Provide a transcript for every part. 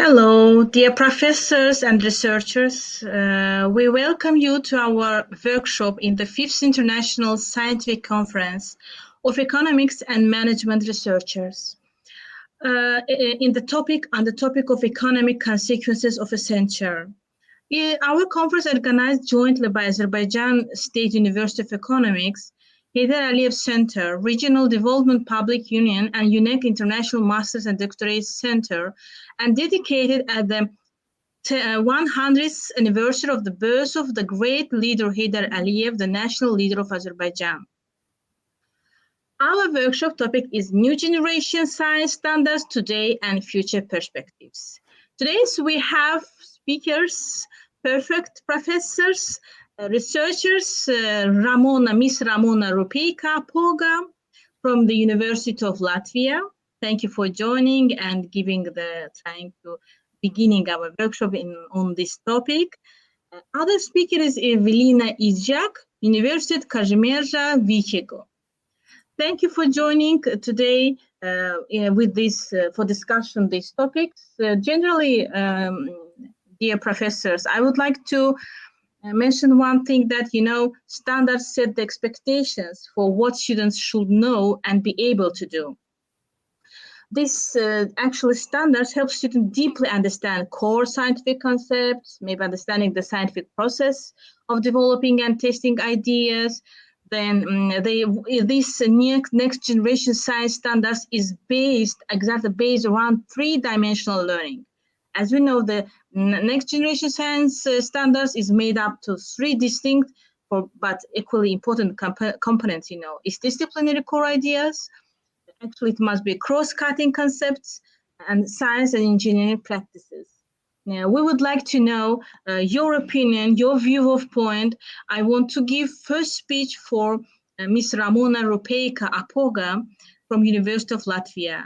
Hello, dear professors and researchers. We welcome you to our workshop in the 5th International Scientific Conference of Economics and Management Researchers on the topic of economic consequences of a censure. Our conference organized jointly by Azerbaijan State University of Economics, Heydar Aliyev Center, Regional Development Public Union, and UNEC International Masters and Doctorate Center, and dedicated at the 100th anniversary of the birth of the great leader Heydar Aliyev, the national leader of Azerbaijan. Our workshop topic is New Generation Science Standards Today and Future Perspectives. Today we have speakers, perfect professors, researchers, Miss Ramona Rupeica-Poga from the University of Latvia. Thank you for joining and giving the time to beginning our workshop on this topic. Other speaker is Evelina Izjak, University Kazimierza Wielkiego. Thank you for joining today with this for discussion these topics. Generally, dear professors, I would like to mention one thing that, standards set the expectations for what students should know and be able to do. This actually standards help students deeply understand core scientific concepts, maybe understanding the scientific process of developing and testing ideas. Then this next generation science standards is exactly based around three-dimensional learning. As we know, the next generation science standards is made up to three distinct but equally important components. It's disciplinary core ideas. Actually, it must be cross-cutting concepts and science and engineering practices. Now, we would like to know your opinion, your view of point. I want to give first speech for Ms. Ramona Rupeica-Poga from University of Latvia.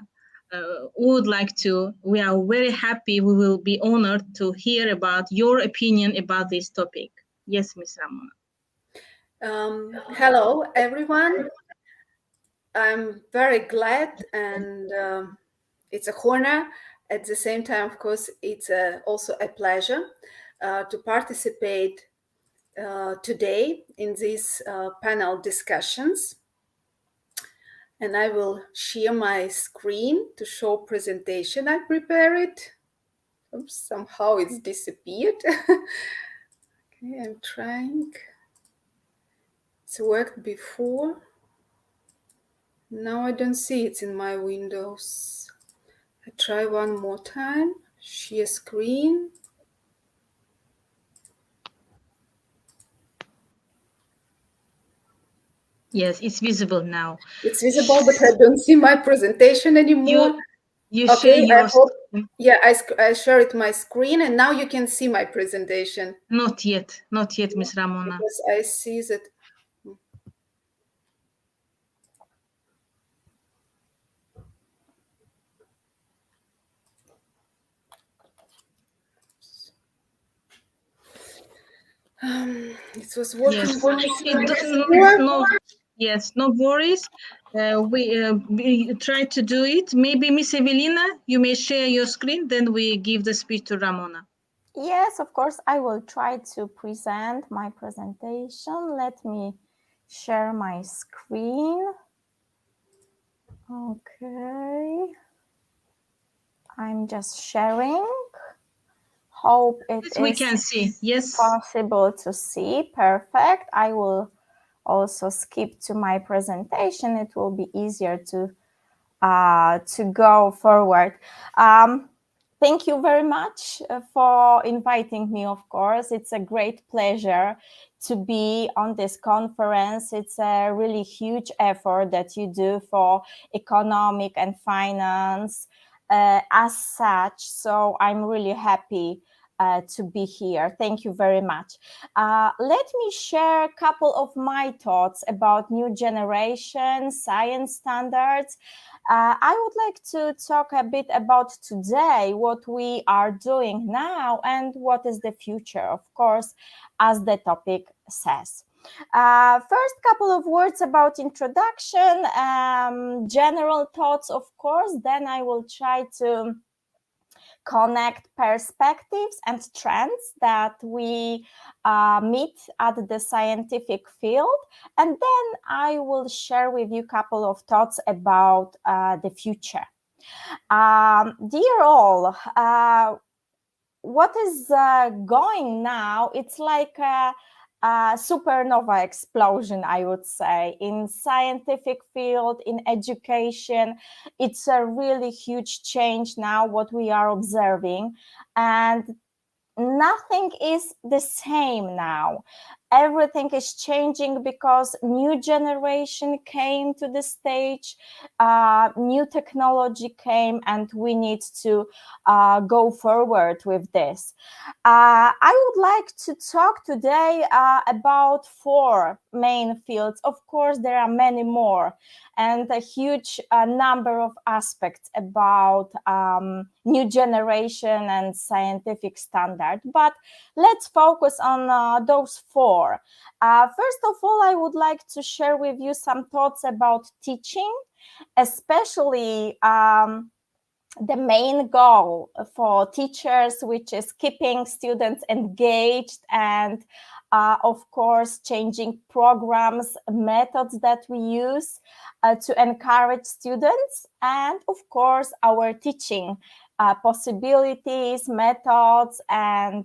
We are very happy, we will be honored to hear about your opinion about this topic. Yes, Ms. Ramona. Hello, everyone. I'm very glad and it's a honor. At the same time, of course, it's also a pleasure to participate today in these panel discussions. And I will share my screen to show presentation I prepared. Oops, somehow it's disappeared. Okay, I'm trying. It's worked before. Now I don't see it in my windows. I try one more time. Share screen. Yes, it's visible now. It's visible, but I don't see my presentation anymore. You share your screen. Yeah, I shared my screen, and now you can see my presentation. Not yet, Ms. Ramona. Because I see that. It was working. Yes, no worries. We try to do it. Maybe Miss Evelina, you may share your screen, then we give the speech to Ramona. Yes, of course, I will try to present my presentation. Let me share my screen. Okay. I'm just sharing. Hope we can see. Yes. Possible to see. Perfect. I will also skip to my presentation. It will be easier to go forward. Thank you very much for inviting me, of course. It's a great pleasure to be on this conference. It's a really huge effort that you do for economic and finance as such. So I'm really happy to be here. Thank you very much. Let me share a couple of my thoughts about new generation science standards. I would like to talk a bit about today, what we are doing now, and what is the future, of course, as the topic says. First, couple of words about introduction, general thoughts, of course, then I will try to connect perspectives and trends that we meet at the scientific field. And then I will share with you a couple of thoughts about the future. Dear all, what is going now, it's like a supernova explosion, I would say, in scientific field, in education. It's a really huge change now, what we are observing, and nothing is the same now. Everything is changing because new generation came to the stage, new technology came, and we need to go forward with this. I would like to talk today about 4 main fields. Of course, there are many more, and a huge number of aspects about new generation and scientific standard. But let's focus on those 4. First of all, I would like to share with you some thoughts about teaching, especially the main goal for teachers, which is keeping students engaged and of course changing programs, methods that we use to encourage students, and of course our teaching possibilities, methods, and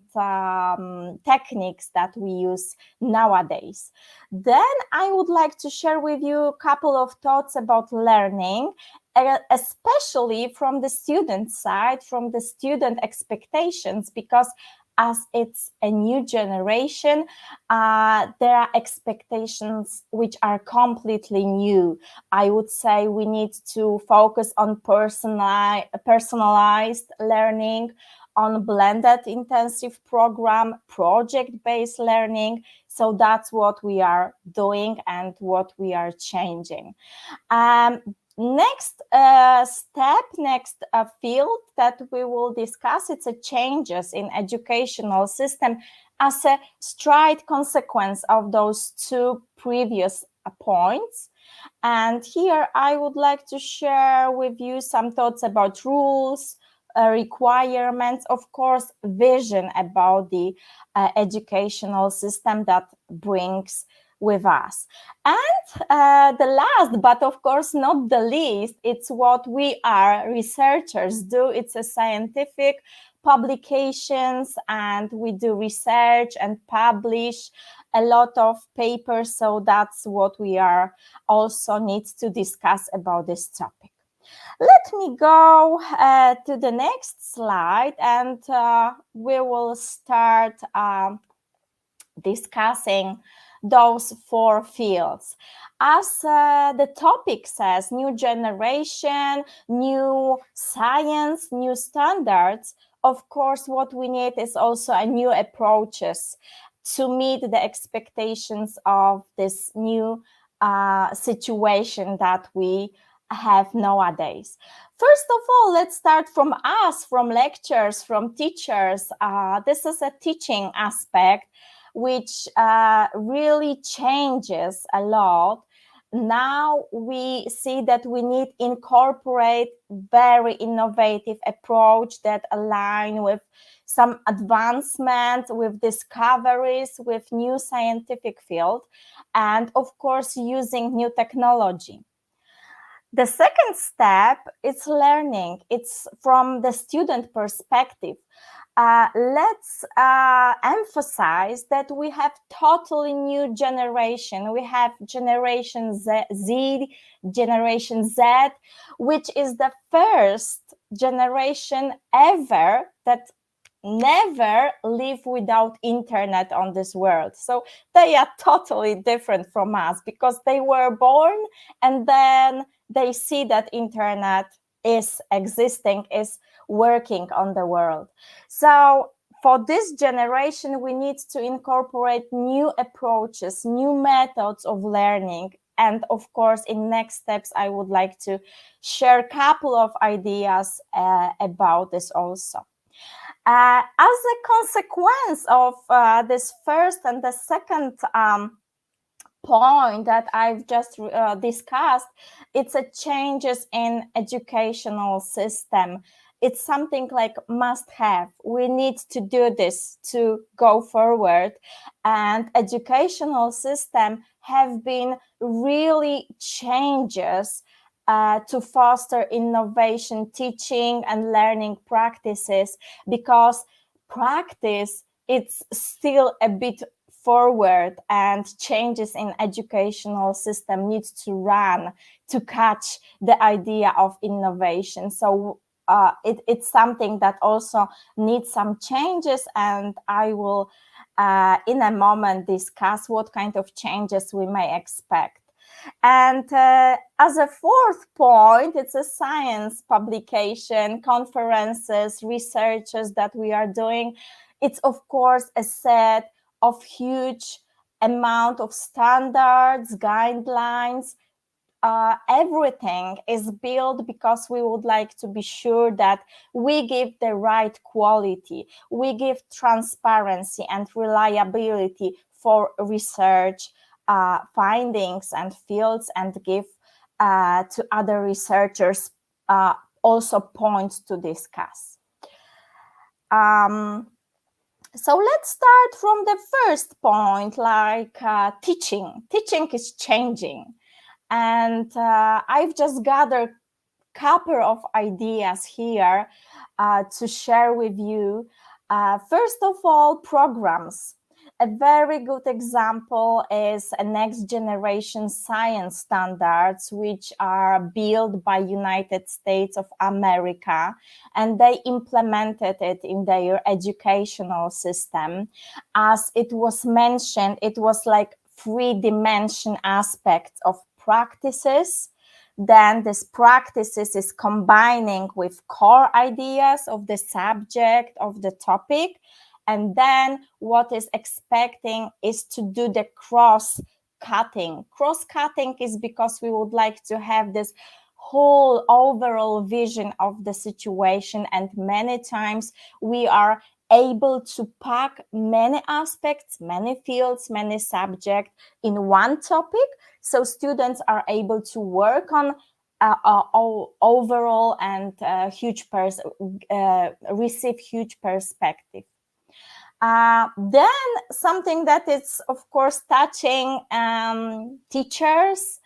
techniques that we use nowadays. Then I would like to share with you a couple of thoughts about learning, especially from the student side, from the student expectations, because as it's a new generation, there are expectations which are completely new. I would say we need to focus on personalized learning, on blended intensive program, project-based learning. So that's what we are doing and what we are changing. Next step, next field that we will discuss, it's a changes in educational system as a straight consequence of those 2 previous points. And here I would like to share with you some thoughts about rules, requirements, of course, vision about the educational system that brings with us. And the last, but of course not the least, it's what we are researchers do. It's a scientific publications, and we do research and publish a lot of papers. So that's what we are also need to discuss about this topic. Let me go to the next slide, and we will start discussing those 4 fields. As the topic says, new generation, new science, new standards, of course, what we need is also a new approaches to meet the expectations of this new situation that we have nowadays. First of all, let's start from us, from lectures, from teachers. This is a teaching aspect which really changes a lot. Now we see that we need to incorporate very innovative approach that align with some advancement, with discoveries, with new scientific field, and of course using new technology. The second step is learning. It's from the student perspective. Let's emphasize that we have totally new generation. We have Generation Z, Generation Z, which is the first generation ever that never live without internet on this world. So they are totally different from us because they were born and then they see that internet is existing, is working on the world. So for this generation, we need to incorporate new approaches, new methods of learning. And of course, in next steps, I would like to share a couple of ideas about this also. As a consequence of this first and the second point that I've just discussed, it's a changes in educational system. it's something like must have. We need to do this to go forward. And educational system have been really changes to foster innovation, teaching and learning practices, because practice, it's still a bit forward, and changes in educational system needs to run to catch the idea of innovation. So it's something that also needs some changes, and I will in a moment discuss what kind of changes we may expect. And as a fourth point, it's a science publication, conferences, researches that we are doing. It's of course a set of huge amount of standards, guidelines. Everything is built because we would like to be sure that we give the right quality, we give transparency and reliability for research findings and fields, and give to other researchers also points to discuss. So let's start from the first point, like teaching. Teaching is changing. And I've just gathered a couple of ideas here to share with you. First of all, programs. A very good example is a next generation science standards, which are built by United States of America, and they implemented it in their educational system. As it was mentioned, it was like three-dimension aspects of practices. Then this practices is combining with core ideas of the subject, of the topic. And then what is expecting is to do the cross-cutting. Cross-cutting is because we would like to have this whole overall vision of the situation, and many times we are able to pack many aspects, many fields, many subjects in one topic, so students are able to work on overall and receive huge perspective. Then something that is of course touching teachers,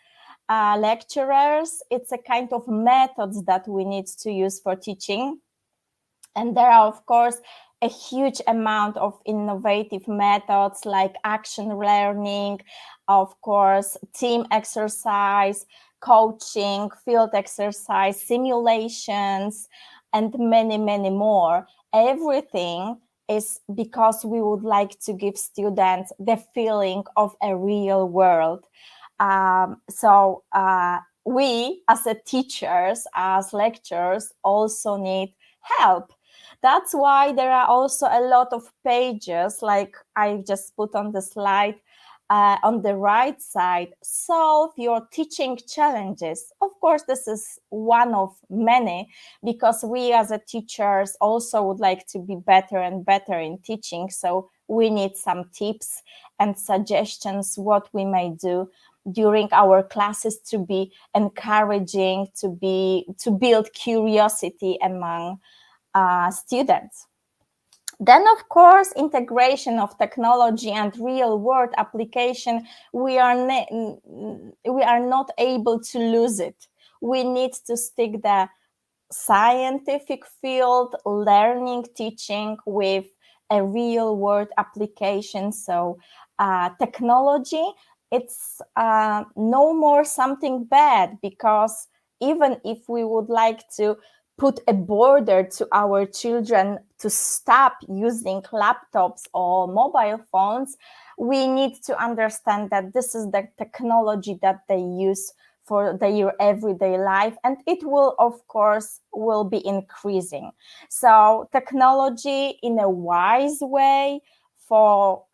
lecturers, it's a kind of methods that we need to use for teaching. And there are of course a huge amount of innovative methods like action learning, of course, team exercise, coaching, field exercise, simulations, and many, many more. Everything is because we would like to give students the feeling of a real world. So we as a teachers, as lecturers, also need help. That's why there are also a lot of pages, like I just put on the slide on the right side, solve your teaching challenges. Of course, this is one of many, because we as a teachers also would like to be better and better in teaching. So we need some tips and suggestions what we may do during our classes to be encouraging, to build curiosity among students. Then, of course, integration of technology and real-world application, we are not able to lose it. We need to stick the scientific field, learning, teaching with a real-world application. So technology, it's no more something bad, because even if we would like to put a border to our children to stop using laptops or mobile phones, we need to understand that this is the technology that they use for their everyday life, and it will, of course, will be increasing. So technology in a wise way for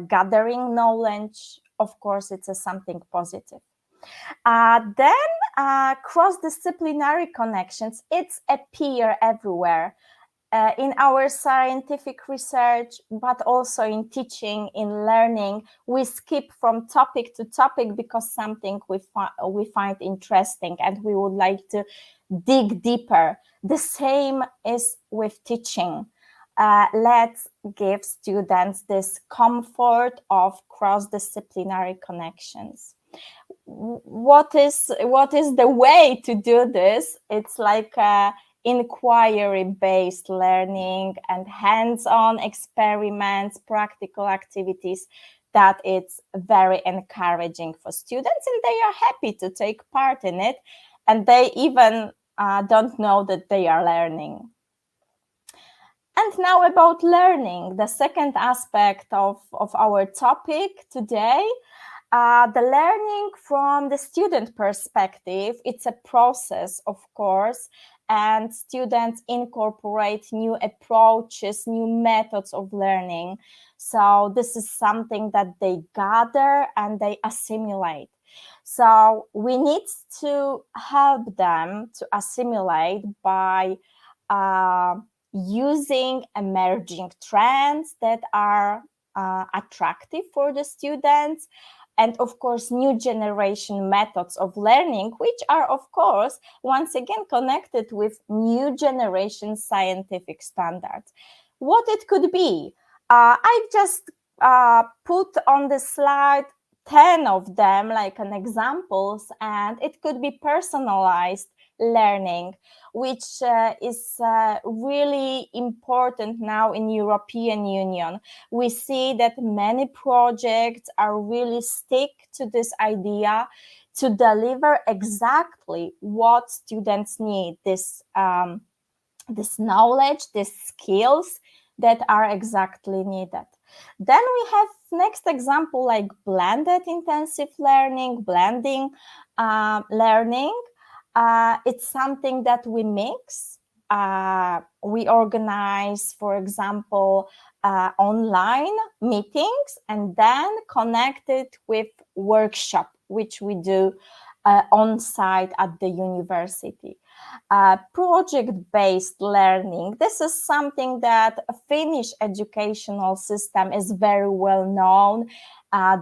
gathering knowledge, of course, it's something positive. Then cross-disciplinary connections, it's appear everywhere. in our scientific research, but also in teaching, in learning, we skip from topic to topic because something we find interesting and we would like to dig deeper. The same is with teaching. Let's give students this comfort of cross-disciplinary connections. What is the way to do this? It's like inquiry-based learning and hands-on experiments, practical activities that it's very encouraging for students, and they are happy to take part in it, and they even don't know that they are learning. And now about learning, the second aspect of our topic today. The learning from the student perspective, it's a process, of course, and students incorporate new approaches, new methods of learning. So this is something that they gather and they assimilate. So we need to help them to assimilate by using emerging trends that are attractive for the students, and of course new generation methods of learning, which are of course once again connected with new generation scientific standards. What it could be, I've just put on the slide 10 of them like an examples, and it could be personalized learning, which is really important now in European Union. We see that many projects are really stick to this idea to deliver exactly what students need, this knowledge, these skills that are exactly needed. Then we have next example like blended intensive learning, blending learning. It's something that we mix. We organize, for example, online meetings and then connect it with workshop, which we do on site at the university. Project-based learning. This is something that a Finnish educational system is very well known.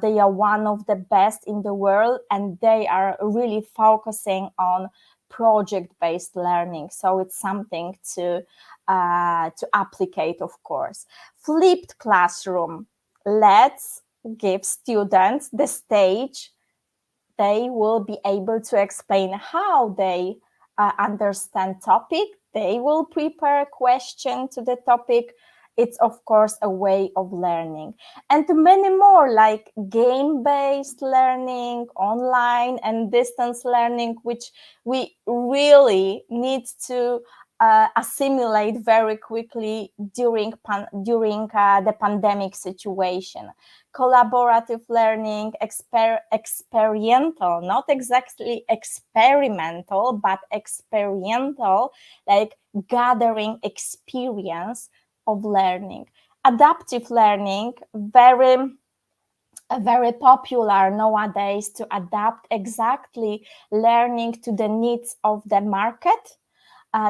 They are one of the best in the world, and they are really focusing on project-based learning. So it's something to applicate, of course. Flipped classroom. Let's give students the stage. They will be able to explain how they understand topic. They will prepare a question to the topic. It's of course a way of learning, and many more like game-based learning, online and distance learning, which we really need to assimilate very quickly during the pandemic situation. Collaborative learning, experiential, not exactly experimental, but experiential, like gathering experience of learning. Adaptive learning, very popular nowadays, to adapt exactly learning to the needs of the market,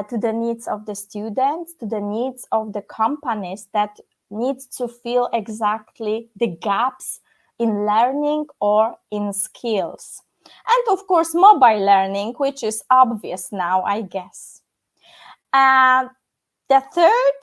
to the needs of the students, to the needs of the companies that need to fill exactly the gaps in learning or in skills. And of course, mobile learning, which is obvious now, I guess. The third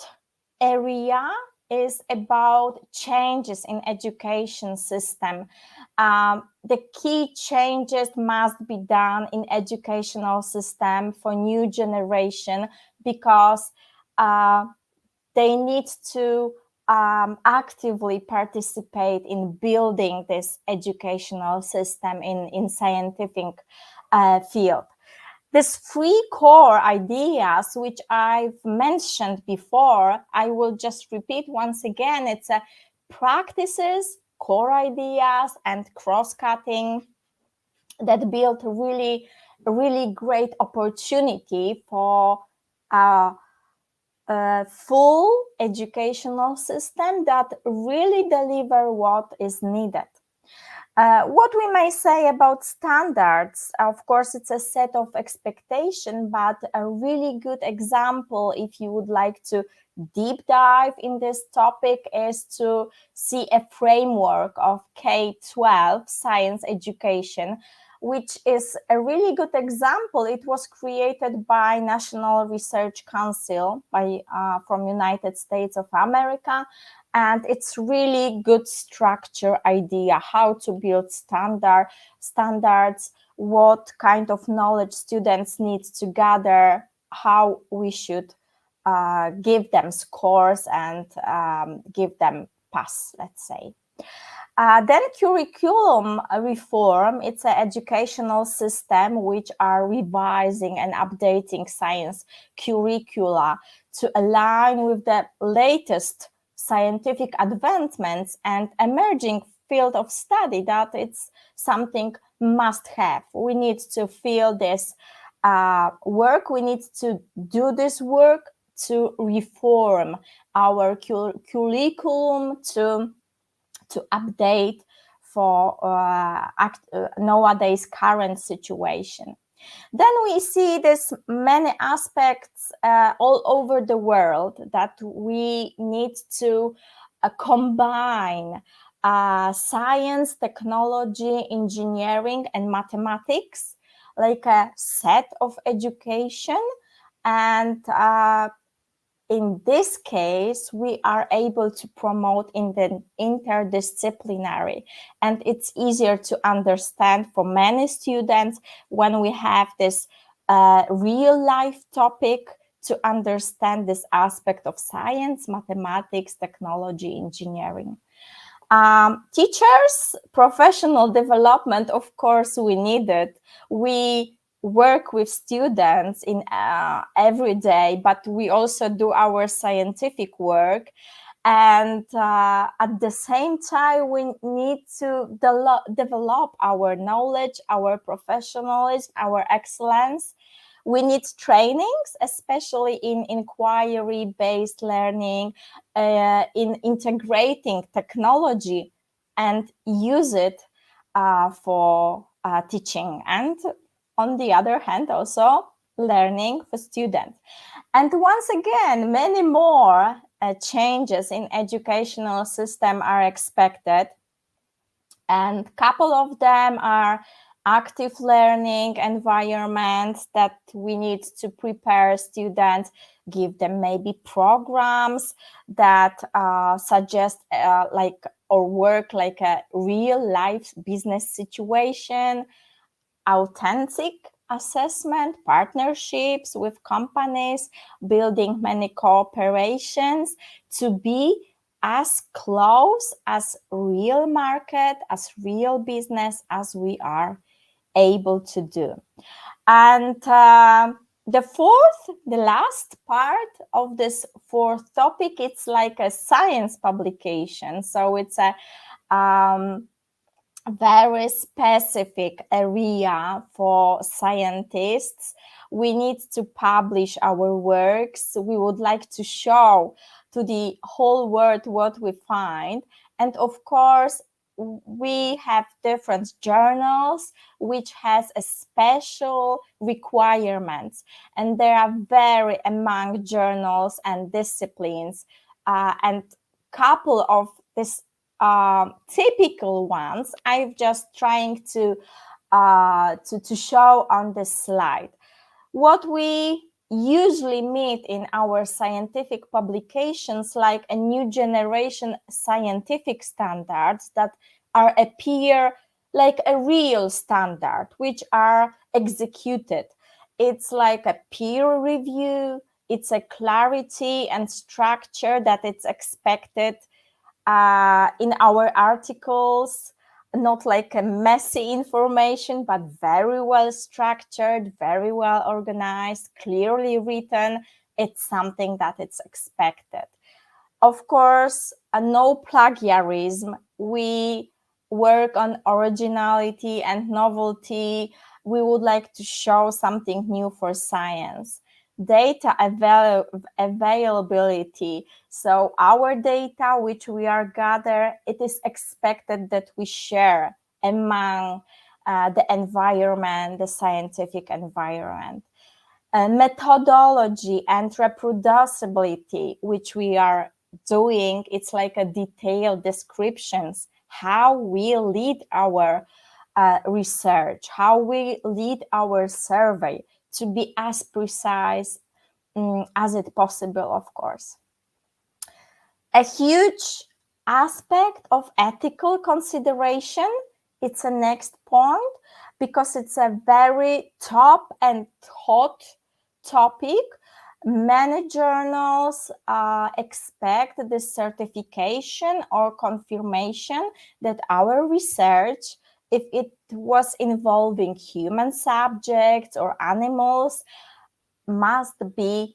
area is about changes in education system. The key changes must be done in educational system for new generation, because they need to actively participate in building this educational system in scientific field. These three core ideas, which I've mentioned before, I will just repeat once again. It's practices, core ideas, and cross-cutting that build a really great opportunity for a full educational system that really deliver what is needed. What we may say about standards, of course, it's a set of expectation, but a really good example, if you would like to deep dive in this topic, is to see a framework of K-12 science education, which is a really good example. It was created by National Research Council from United States of America. And it's really good structure idea how to build standards, what kind of knowledge students need to gather, how we should give them scores and give them pass, let's say. Then curriculum reform, it's an educational system which are revising and updating science curricula to align with the latest scientific advancements and emerging field of study, that it's something must have. We need to feel this work, we need to do this work to reform our curriculum, to update for nowadays current situation. Then we see this many aspects all over the world that we need to combine science, technology, engineering, and mathematics, like a set of education. And in this case, we are able to promote in the interdisciplinary, and it's easier to understand for many students when we have this real life topic to understand this aspect of science, mathematics, technology, engineering. Teachers, professional development, of course, we need it. We work with students in every day, but we also do our scientific work. And at the same time, we need to develop our knowledge, our professionalism, our excellence. We need trainings, especially in inquiry-based learning, in integrating technology and use it for teaching, and on the other hand, also learning for students. And once again, many more changes in educational system are expected. And a couple of them are active learning environments that we need to prepare students, give them maybe programs that suggest or work like a real life business situation, authentic assessment, partnerships with companies, building many cooperations to be as close as real market, as real business as we are able to do. And the last part of this fourth topic, it's like a science publication. So it's a very specific area for scientists. We need to publish our works. We would like to show to the whole world what we find. And of course, we have different journals which has a special requirements, and there are very among journals and disciplines, and couple of this typical ones I'm just trying to show on this slide. What we usually meet in our scientific publications, like a new generation scientific standards that appear like a real standard, which are executed. It's like a peer review, it's a clarity and structure that it's expected in our articles, not like a messy information, but very well structured, very well organized, clearly written. It's something that it's expected. Of course, no plagiarism. We work on originality and novelty. We would like to show something new for science. Data availability. So our data which we are gather, it is expected that we share among the environment, the scientific environment. Methodology and reproducibility, which we are doing, it's like a detailed descriptions how we lead our research, how we lead our survey to be as precise as it possible, of course. A huge aspect of ethical consideration, it's a next point, because it's a very top and hot topic. Many journals expect this certification or confirmation that our research, if it was involving human subjects or animals, must be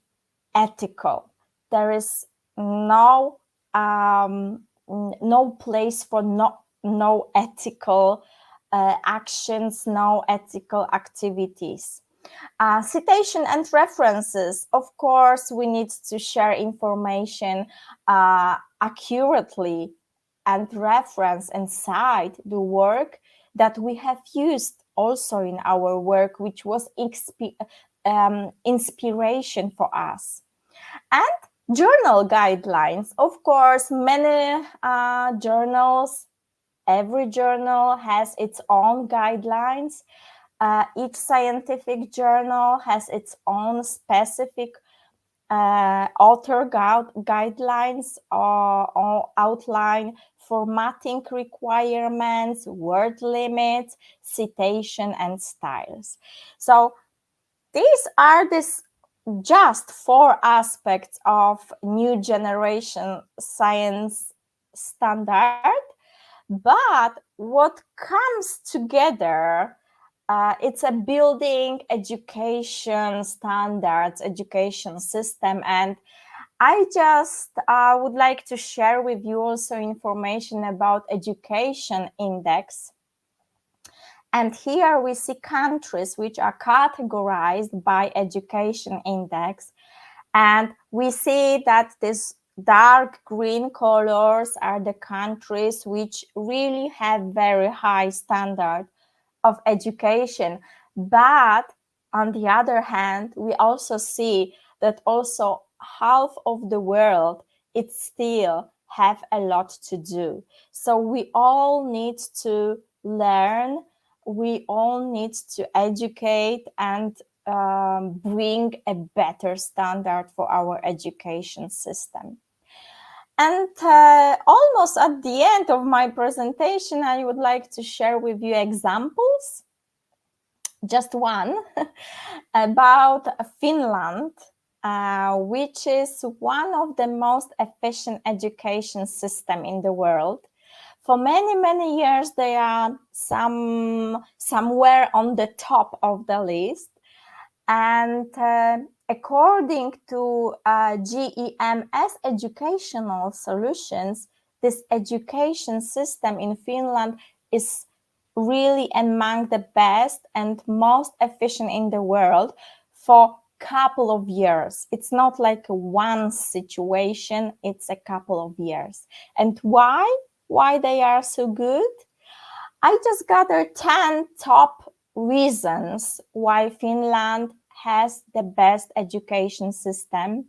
ethical. There is no place for no ethical actions, no ethical activities. Citation and references. Of course, we need to share information accurately and reference and cite the work that we have used also in our work, which was inspiration for us. And journal guidelines. Of course, many journals, every journal has its own guidelines. Each scientific journal has its own specific author guidelines or outline, formatting requirements, word limits, citation, and styles. So these are just 4 aspects of new generation science standard. But what comes together, it's a building education standards, education system. And I just would like to share with you also information about education index. And here we see countries which are categorized by education index. And we see that these dark green colors are the countries which really have very high standard of education. But on the other hand, we also see that also half of the world, it still have a lot to do. So we all need to learn, we all need to educate and bring a better standard for our education system. And almost at the end of my presentation, I would like to share with you examples. Just one about Finland, which is one of the most efficient education system in the world. For many, many years, they are somewhere on the top of the list. And according to GEMS Educational Solutions, this education system in Finland is really among the best and most efficient in the world for a couple of years. It's not like one situation, it's a couple of years. And why? Why they are so good? I just gathered 10 top reasons why Finland has the best education system.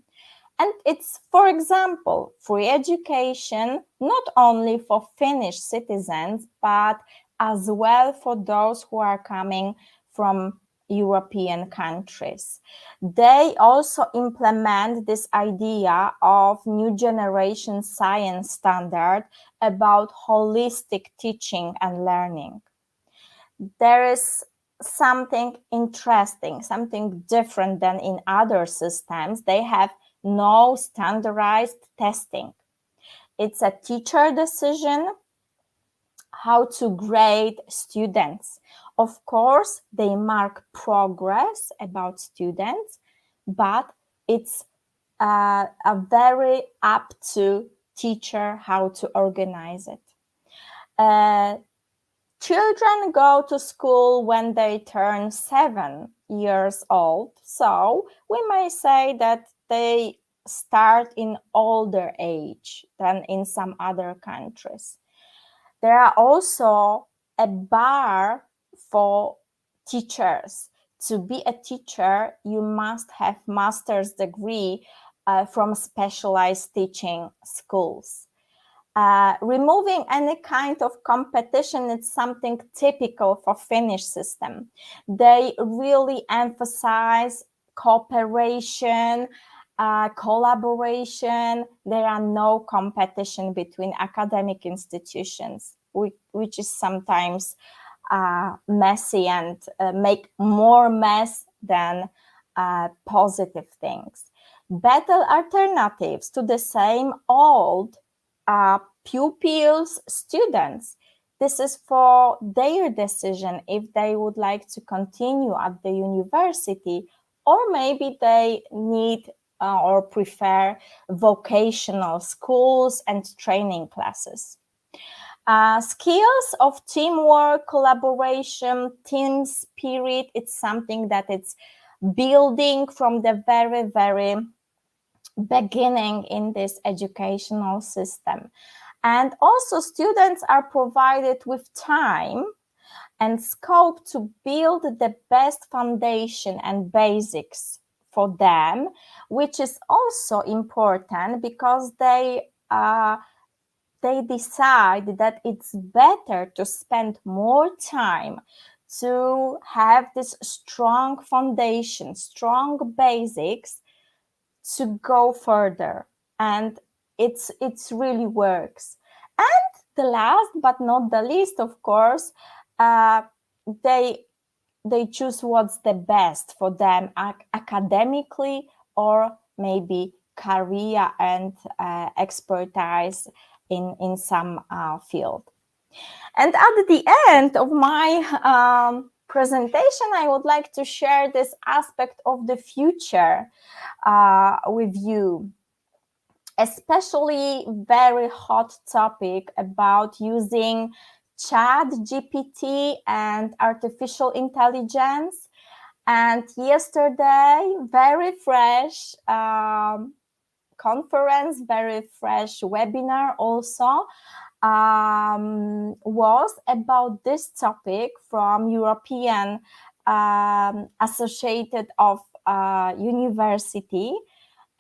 And it's, for example, free education, not only for Finnish citizens, but as well for those who are coming from European countries. They also implement this idea of new generation science standard about holistic teaching and learning. There is something interesting, something different than in other systems. They have no standardized testing. It's a teacher decision how to grade students. Of course, they mark progress about students, but it's a very up to teacher how to organize it. Children go to school when they turn 7 years old, so we may say that they start in older age than in some other countries. There are also a bar for teachers. To be a teacher, you must have master's degree from specialized teaching schools. Removing any kind of competition is something typical for Finnish system. They really emphasize cooperation, collaboration. There are no competition between academic institutions, which is sometimes messy and make more mess than positive things. Better alternatives to the same old pupils, students. This is for their decision if they would like to continue at the university, or maybe they need or prefer vocational schools and training classes. Skills of teamwork, collaboration, team spirit, it's something that it's building from the very, very beginning in this educational system. And also students are provided with time and scope to build the best foundation and basics for them, which is also important because they decide that it's better to spend more time to have this strong foundation, strong basics to go further, and it's really works. And the last but not the least, of course, they choose what's the best for them academically, or maybe career and expertise in some field. And at the end of my presentation, I would like to share this aspect of the future with you, especially very hot topic about using ChatGPT and artificial intelligence. And yesterday, very fresh conference, very fresh webinar also was about this topic from European Associated of University,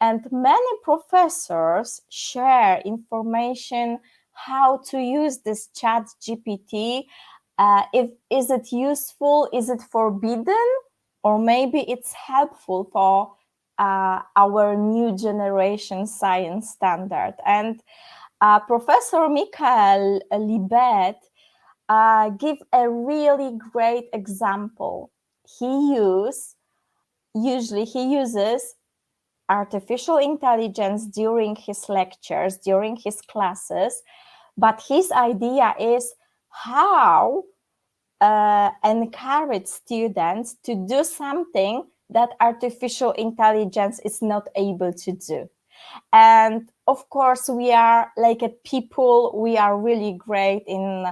and many professors share information how to use this ChatGPT. Is it useful? Is it forbidden? Or maybe it's helpful for our new generation science standard. And Professor Michael Libet give a really great example. He uses artificial intelligence during his lectures, during his classes, but his idea is how encourage students to do something that artificial intelligence is not able to do. And of course, we are like a people, we are really great in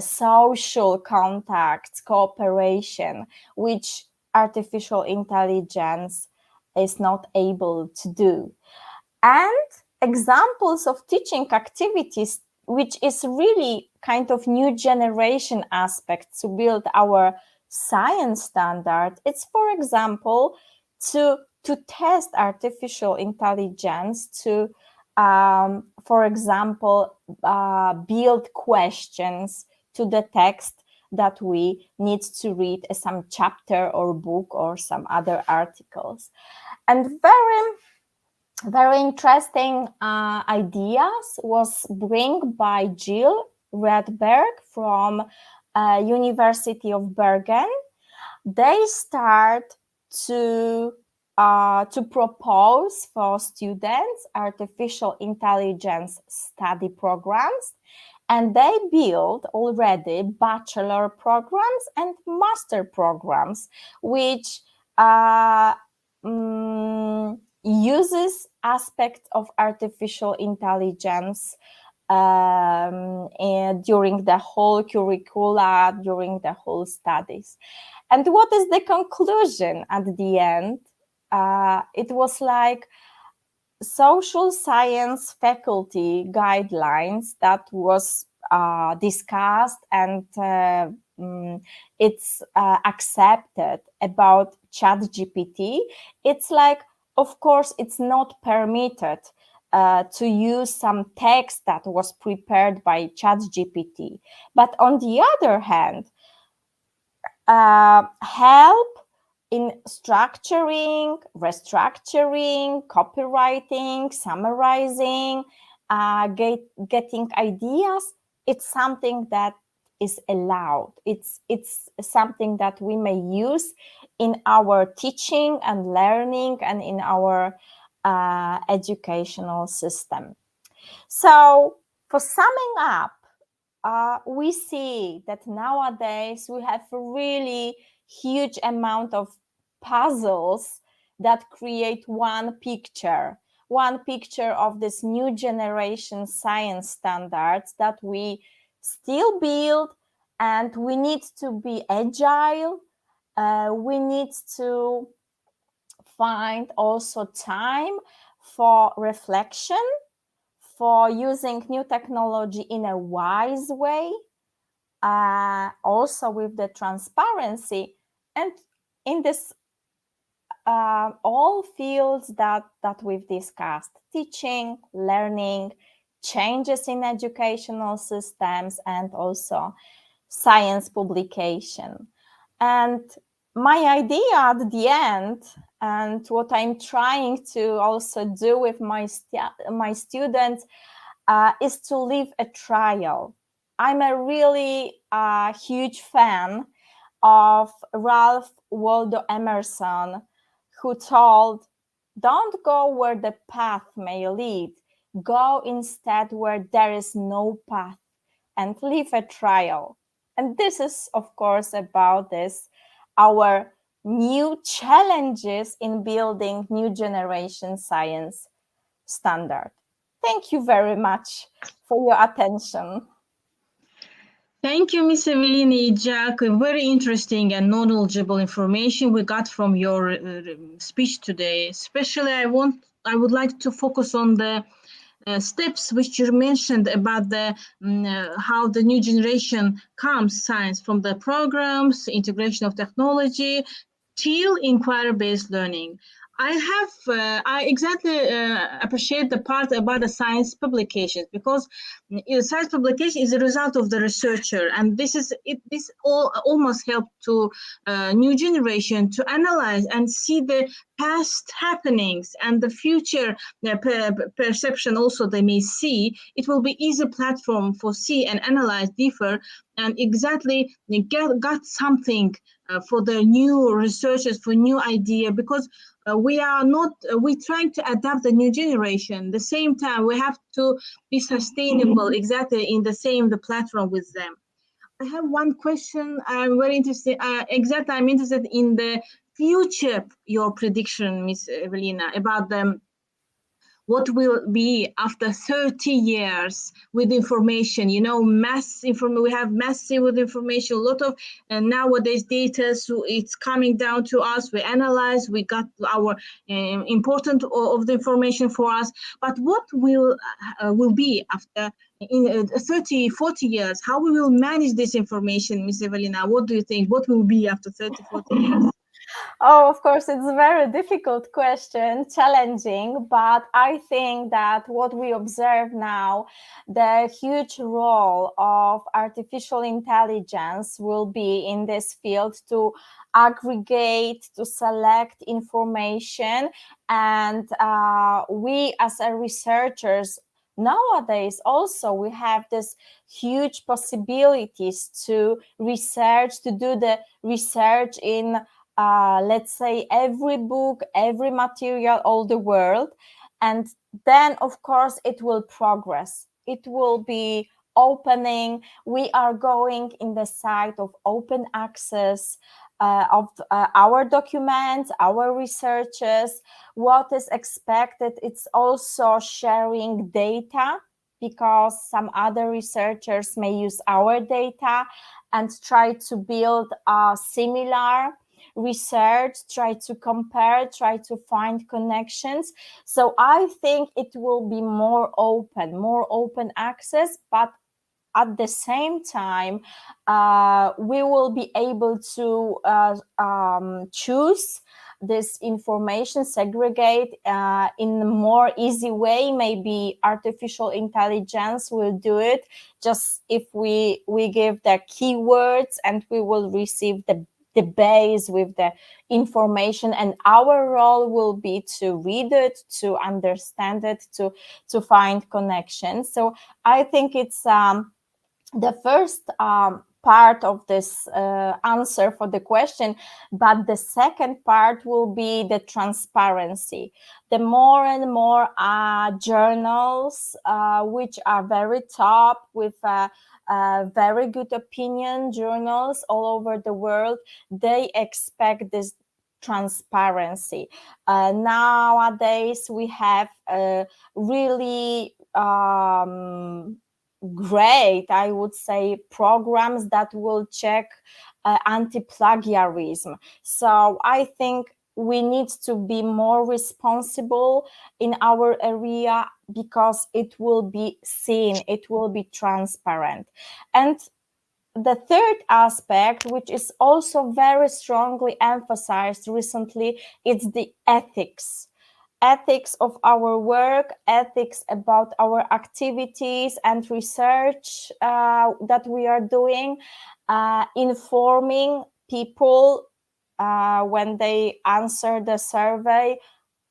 social contacts, cooperation, which artificial intelligence is not able to do. And examples of teaching activities, which is really kind of new generation aspect to build our science standard. It's, for example, to test artificial intelligence, to, for example, build questions to the text that we need to read some chapter or book or some other articles. And very interesting ideas was bring by Jill Redberg from University of Bergen. They start to propose for students artificial intelligence study programs, and they build already bachelor programs and master programs, which uses aspects of artificial intelligence during the whole curricula, during the whole studies. And what is the conclusion at the end? It was like social science faculty guidelines that was discussed and it's accepted about ChatGPT, it's like, of course, it's not permitted to use some text that was prepared by ChatGPT. But on the other hand, help in structuring, restructuring, copywriting, summarizing, getting ideas, it's something that is allowed. It's something that we may use in our teaching and learning and in our educational system. So for summing up, we see that nowadays we have a really huge amount of puzzles that create one picture of this new generation science standards that we still build, and we need to be agile. We need to find also time for reflection, for using new technology in a wise way, also with the transparency, and in this all fields that we've discussed: teaching, learning, changes in educational systems, and also science publication. And my idea at the end, and what I'm trying to also do with my students, is to leave a trail. I'm a really huge fan of Ralph Waldo Emerson, who told, "Don't go where the path may lead. Go instead where there is no path, and leave a trail." And this is, of course, about this, our new challenges in building new generation science standard. Thank you very much for your attention. Thank you, Ms. Evelina Jack. Very interesting and knowledgeable information we got from your speech today. Especially, I would like to focus on the steps which you mentioned about the how the new generation comes science, from the programs, integration of technology, till inquiry-based learning. I exactly appreciate the part about the science publications, because science publication is a result of the researcher, and this almost help to new generation to analyze and see the past happenings and the future perception also they may see. It will be easy platform for see and analyze differ, and exactly got something for the new researchers, for new idea, because we are not we trying to adapt the new generation. The same time we have to be sustainable exactly in the platform with them. I have one question. I'm very interested. I'm interested in the future. Your prediction, Miss Evelina, about the what will be after 30 years with information. We have massive with information, a lot of nowadays data, so it's coming down to us. We analyze, we got our important of the information for us, but what will be after in 30, 40 years? How we will manage this information, Ms. Evelina? What do you think? What will be after 30, 40 years? Oh, of course, it's a very difficult question, challenging, but I think that what we observe now, the huge role of artificial intelligence will be in this field to aggregate, to select information, and we as researchers nowadays also we have this huge possibilities to research, to do the research in let's say every book, every material, all the world. And then of course it will progress. It will be opening. We are going in the side of open access of our documents, our researches. What is expected, it's also sharing data, because some other researchers may use our data and try to build a similar research, try to compare, try to find connections. So I think it will be more open access, but at the same time, we will be able to choose this information, segregate in a more easy way. Maybe artificial intelligence will do it just if we give the keywords, and we will receive the base with the information, and our role will be to read it, to understand it, to find connections. So I think it's the first part of this answer for the question, but the second part will be the transparency. The more and more journals which are very top with very good opinion, journals all over the world, they expect this transparency. Nowadays we have really great, I would say, programs that will check anti-plagiarism. So I think we need to be more responsible in our area, because it will be seen, it will be transparent. And the third aspect, which is also very strongly emphasized recently, is the ethics of our work, ethics about our activities and research that we are doing, informing people when they answer the survey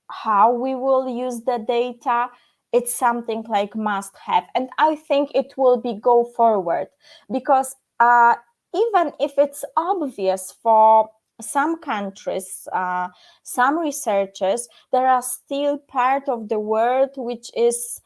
how we will use the data. It's something like must have, and I think it will be go forward, because even if it's obvious for some countries, some researchers, there are still part of the world which is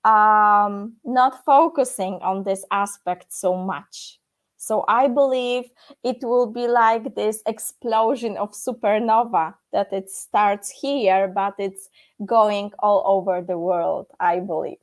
not focusing on this aspect so much. So I believe it will be like this explosion of supernova, that it starts here, but it's going all over the world, I believe.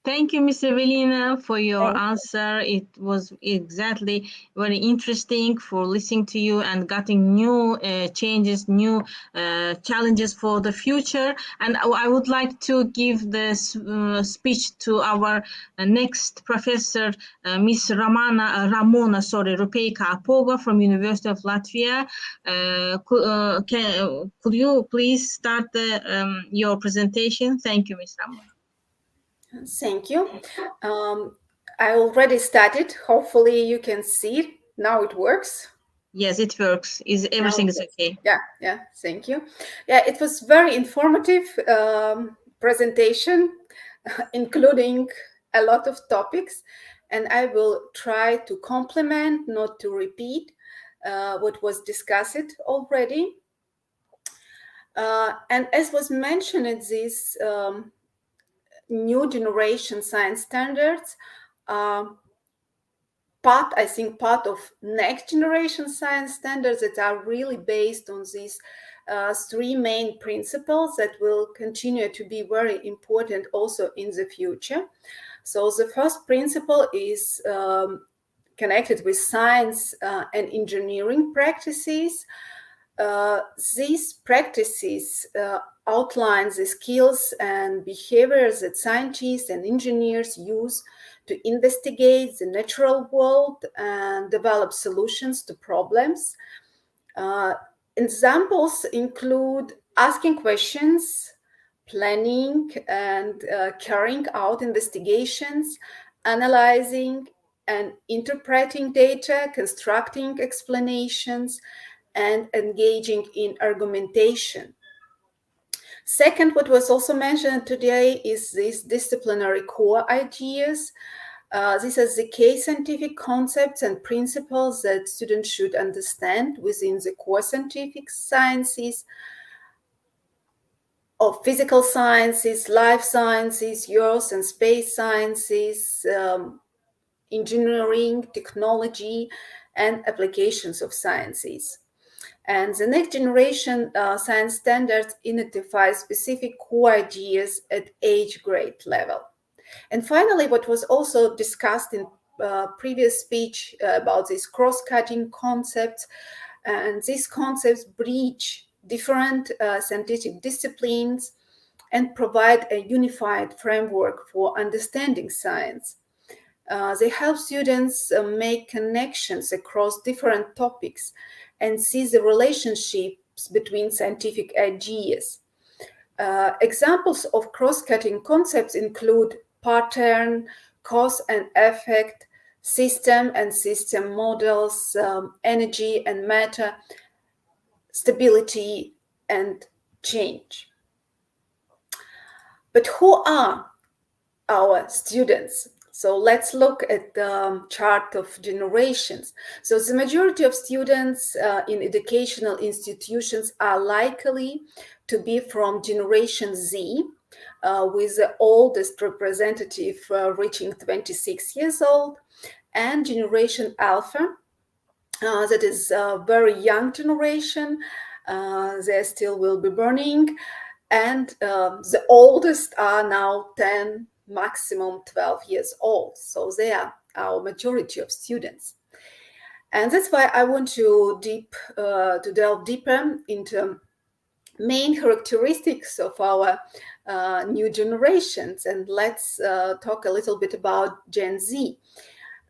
Thank you, Ms. Evelina, for your Thank answer. It was exactly very interesting for listening to you and getting new changes, new challenges for the future. And I would like to give this speech to our next professor, Ms. Ramona Rupeika Apova from University of Latvia. Could you please start your presentation? Thank you, Ms. Ramona. Thank you. I already started. Hopefully you can see it. Now it works. Yes, it works. Everything is okay. Yeah, thank you. Yeah, it was very informative presentation, including a lot of topics, and I will try to complement, not to repeat what was discussed already. And as was mentioned, these new generation science standards I think part of next generation science standards that are really based on these three main principles that will continue to be very important also in the future. So the first principle is connected with science and engineering practices. These practices outline the skills and behaviors that scientists and engineers use to investigate the natural world and develop solutions to problems. Examples include asking questions, planning and carrying out investigations, analyzing and interpreting data, constructing explanations, and engaging in argumentation. Second, what was also mentioned today is these disciplinary core ideas. These are the key scientific concepts and principles that students should understand within the core scientific sciences of physical sciences, life sciences, earth and space sciences, engineering, technology, and applications of sciences. And the next generation science standards identify specific core ideas at age grade level. And finally, what was also discussed in previous speech about these cross-cutting concepts, and these concepts bridge different scientific disciplines and provide a unified framework for understanding science. They help students make connections across different topics and see the relationships between scientific ideas. Examples of cross-cutting concepts include pattern, cause and effect, system and system models, energy and matter, stability and change. But who are our students? So let's look at the chart of generations. So the majority of students in educational institutions are likely to be from Generation Z, with the oldest representative reaching 26 years old, and Generation Alpha, that is a very young generation. They still will be burning, and the oldest are now 10, maximum 12 years old. So they are our majority of students. And that's why I want to delve deeper into main characteristics of our new generations. And let's talk a little bit about Gen Z.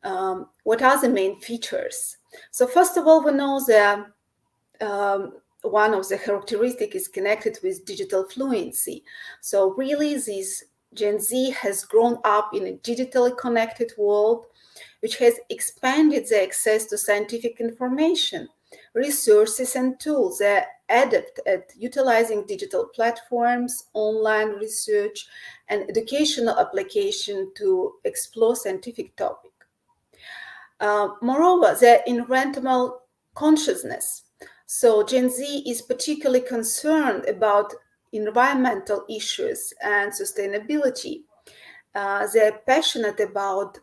What are the main features? So first of all, we know that one of the characteristics is connected with digital fluency. So really, this Gen Z has grown up in a digitally connected world, which has expanded their access to scientific information, resources, and tools. They're adept at utilizing digital platforms, online research, and educational application to explore scientific topics. Moreover, their environmental consciousness. So Gen Z is particularly concerned about environmental issues and sustainability. They're passionate about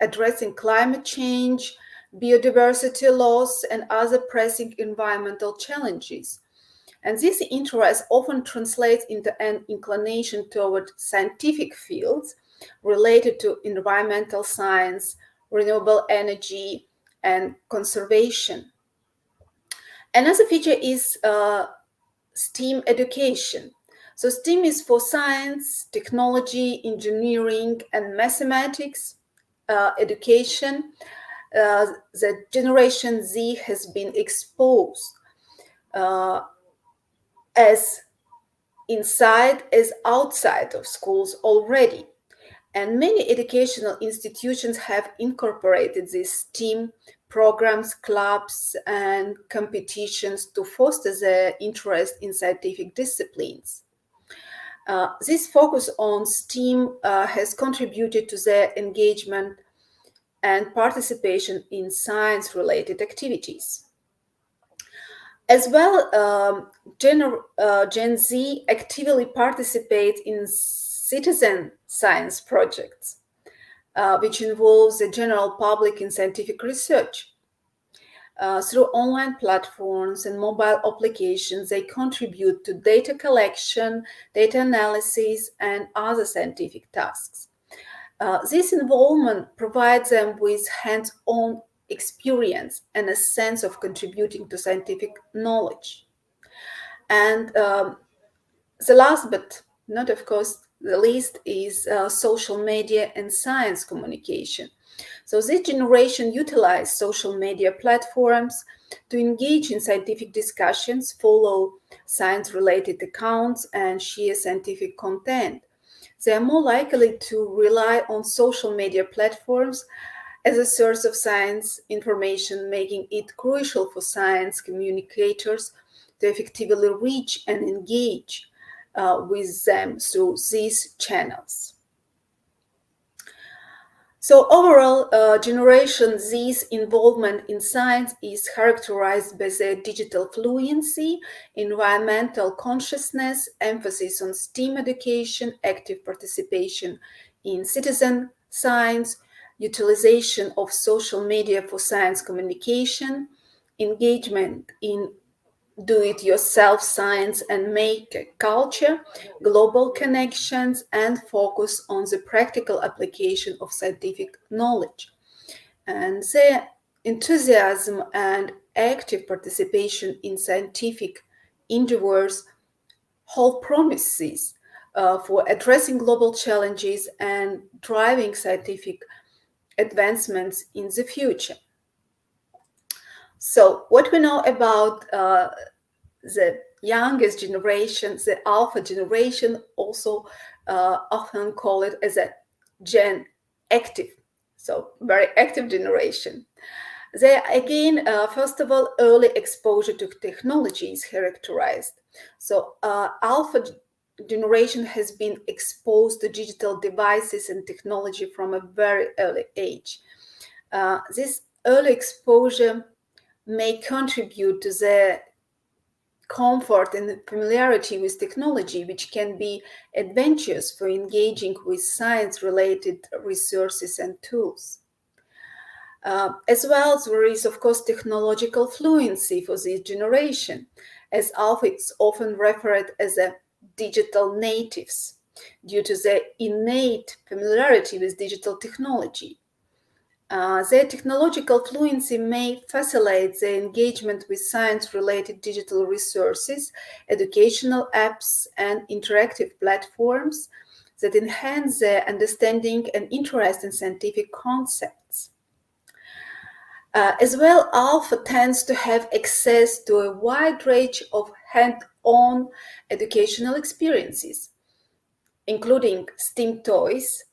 addressing climate change, biodiversity loss, and other pressing environmental challenges. And this interest often translates into an inclination toward scientific fields related to environmental science, renewable energy, and conservation. Another feature is STEAM education. So STEAM is for science, technology, engineering, and mathematics education. The Generation Z has been exposed as inside as outside of schools already. And many educational institutions have incorporated these STEAM programs, clubs, and competitions to foster their interest in scientific disciplines. This focus on STEAM has contributed to their engagement and participation in science-related activities. As well, Gen Z actively participates in citizen science projects, which involves the general public in scientific research. Through online platforms and mobile applications, they contribute to data collection, data analysis, and other scientific tasks. This involvement provides them with hands-on experience and a sense of contributing to scientific knowledge. And the last but not, of course, the least is social media and science communication. So this generation utilizes social media platforms to engage in scientific discussions, follow science-related accounts, and share scientific content. They are more likely to rely on social media platforms as a source of science information, making it crucial for science communicators to effectively reach and engage with them through these channels. So overall, Generation Z's involvement in science is characterized by their digital fluency, environmental consciousness, emphasis on STEAM education, active participation in citizen science, utilization of social media for science communication, engagement in do-it-yourself science and make culture, global connections, and focus on the practical application of scientific knowledge. And their enthusiasm and active participation in scientific endeavors hold promises for addressing global challenges and driving scientific advancements in the future. So what we know about the youngest generation, the alpha generation, also often call it as a Gen active, so very active generation. They again, first of all, early exposure to technology is characterized. So alpha generation has been exposed to digital devices and technology from a very early age. This early exposure may contribute to the comfort and familiarity with technology, which can be advantageous for engaging with science-related resources and tools. As well, there is, of course, technological fluency for this generation, as alpha is often referred as a digital natives due to their innate familiarity with digital technology. Their technological fluency may facilitate their engagement with science-related digital resources, educational apps, and interactive platforms that enhance their understanding and interest in scientific concepts. As well, alpha tends to have access to a wide range of hand-on educational experiences, including STEAM toys,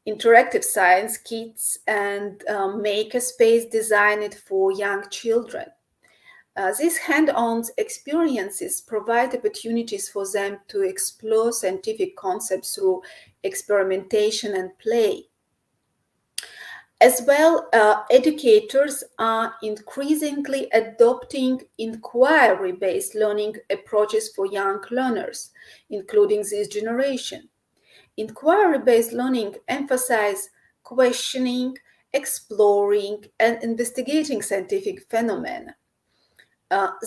interactive science kits, and makerspace designed for young children. These hand-on experiences provide opportunities for them to explore scientific concepts through experimentation and play. As well, educators are increasingly adopting inquiry-based learning approaches for young learners, including this generation. Inquiry-based learning emphasizes questioning, exploring, and investigating scientific phenomena.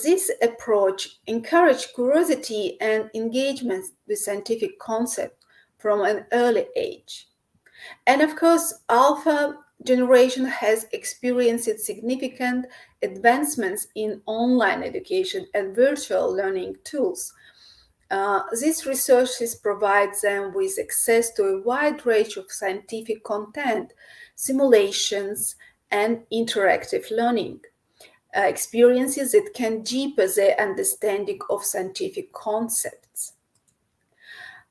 This approach encourages curiosity and engagement with scientific concepts from an early age. And of course, alpha generation has experienced significant advancements in online education and virtual learning tools. These resources provide them with access to a wide range of scientific content, simulations, and interactive learning experiences that can deepen their understanding of scientific concepts.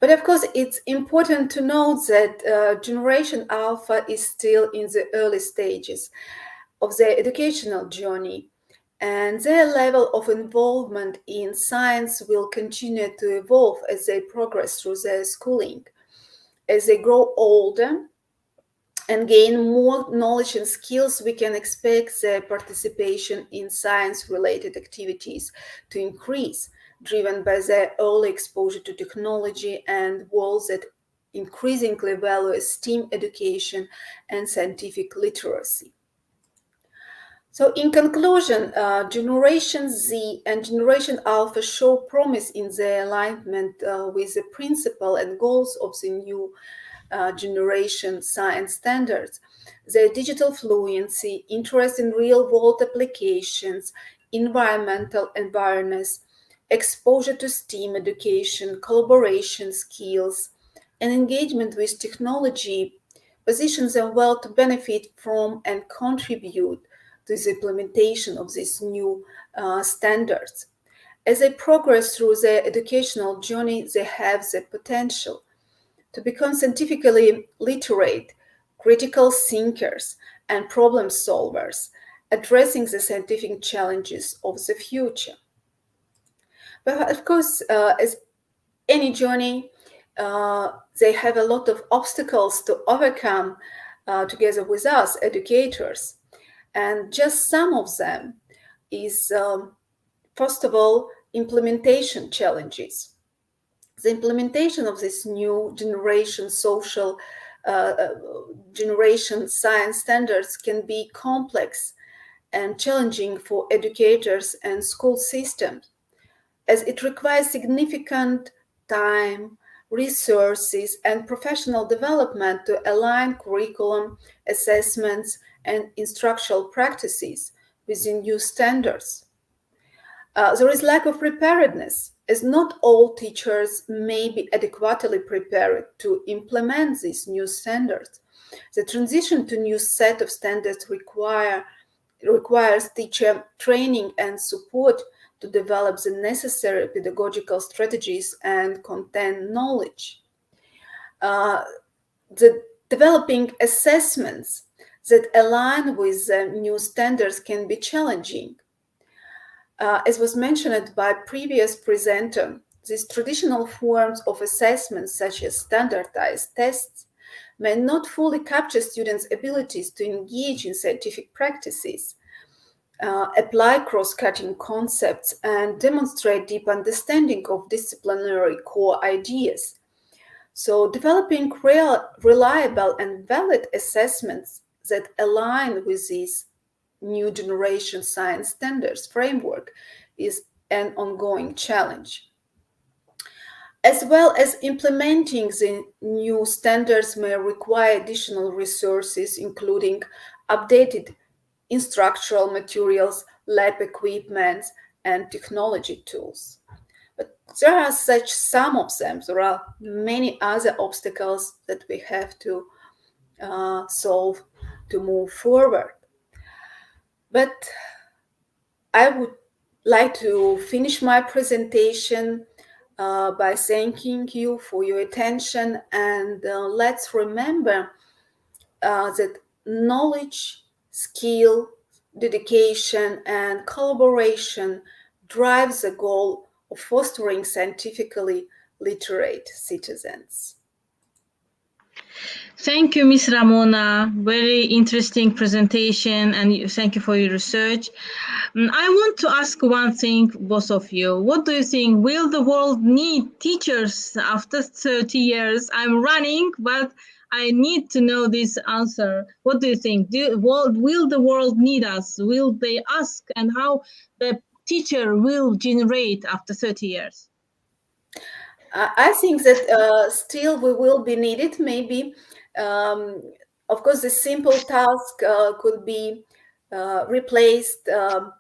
But of course, it's important to note that Generation Alpha is still in the early stages of their educational journey, and their level of involvement in science will continue to evolve as they progress through their schooling. As they grow older and gain more knowledge and skills, we can expect their participation in science-related activities to increase, driven by their early exposure to technology and worlds that increasingly value STEAM education and scientific literacy. So in conclusion, Generation Z and Generation Alpha show promise in their alignment with the principle and goals of the new generation science standards. Their digital fluency, interest in real-world applications, environmental awareness, exposure to STEAM education, collaboration skills, and engagement with technology positions them well to benefit from and contribute to the implementation of these new standards. As they progress through their educational journey, they have the potential to become scientifically literate, critical thinkers, and problem solvers, addressing the scientific challenges of the future. But of course, as any journey, they have a lot of obstacles to overcome together with us, educators. And just some of them is, first of all, implementation challenges. The implementation of this new generation social generation science standards can be complex and challenging for educators and school systems, as it requires significant time, resources, and professional development to align curriculum, assessments, and instructional practices with the new standards. There is lack of preparedness, as not all teachers may be adequately prepared to implement these new standards. The transition to new set of standards requires teacher training and support to develop the necessary pedagogical strategies and content knowledge. The developing assessments that align with the new standards can be challenging. As was mentioned by previous presenter, these traditional forms of assessment, such as standardized tests, may not fully capture students' abilities to engage in scientific practices, apply cross-cutting concepts, and demonstrate deep understanding of disciplinary core ideas. So developing reliable and valid assessments that align with these new generation science standards framework is an ongoing challenge. As well as implementing the new standards may require additional resources, including updated instructional materials, lab equipment, and technology tools. But there are some of them. There are many other obstacles that we have to solve to move forward. But I would like to finish my presentation by thanking you for your attention, and let's remember that knowledge, skill, dedication, and collaboration drives the goal of fostering scientifically literate citizens. Thank you, Ms. Ramona. Very interesting presentation, and thank you for your research. I want to ask one thing, both of you. What do you think? Will the world need teachers after 30 years? I'm running, but I need to know this answer. What do you think? Will the world need us? Will they ask? And how the teacher will generate after 30 years? I think that still we will be needed, maybe. Of course, the simple task could be replaced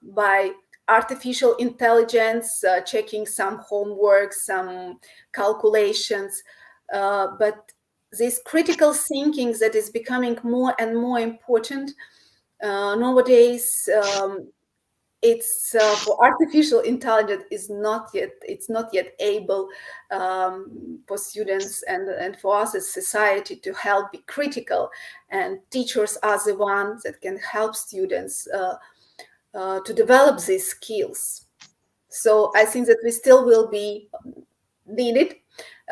by artificial intelligence, checking some homework, some calculations. But this critical thinking that is becoming more and more important nowadays, it's for artificial intelligence is not yet able for students and for us as society to help be critical, and teachers are the ones that can help students to develop these skills. So I think that we still will be needed.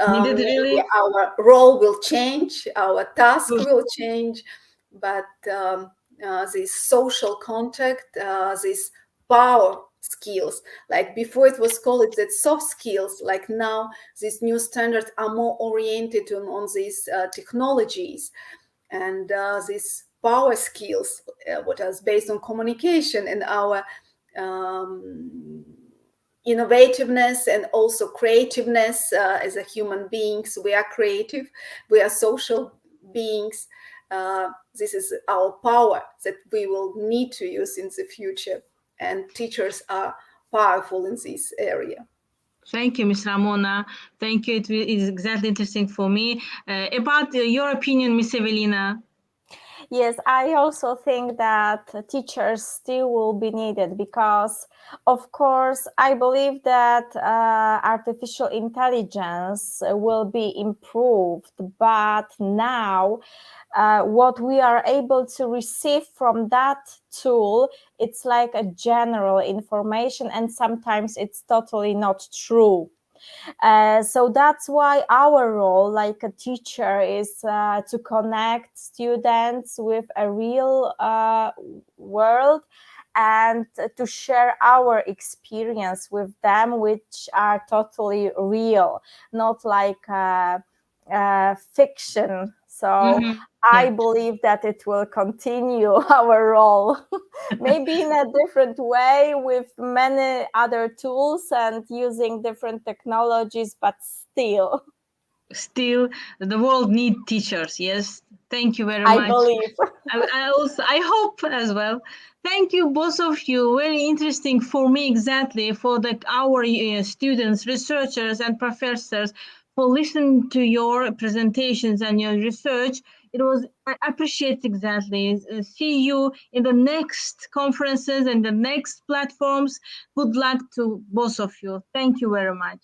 Really? Our role will change, our task will change, but this social contact, this power skills, like before it was called that soft skills, like now these new standards are more oriented on these technologies, and these power skills, what is based on communication and our innovativeness and also creativeness. As a human beings, we are creative, we are social beings. This is our power that we will need to use in the future, and teachers are powerful in this area. Thank you, Ms. Ramona. Thank you. It is exactly interesting for me. About your opinion, Ms. Evelina. Yes, I also think that teachers still will be needed because, of course, I believe that artificial intelligence will be improved, but now what we are able to receive from that tool, it's like a general information, and sometimes it's totally not true. So that's why our role, like a teacher, is to connect students with a real world and to share our experience with them, which are totally real, not like fiction. So I believe that it will continue our role, maybe in a different way with many other tools and using different technologies, but still. Still, the world needs teachers. Yes. Thank you very much. I believe. I hope as well. Thank you, both of you. Very interesting for me, exactly, for our students, researchers, and professors for listening to your presentations and your research. I appreciate exactly. See you in the next conferences and the next platforms. Good luck to both of you. Thank you very much.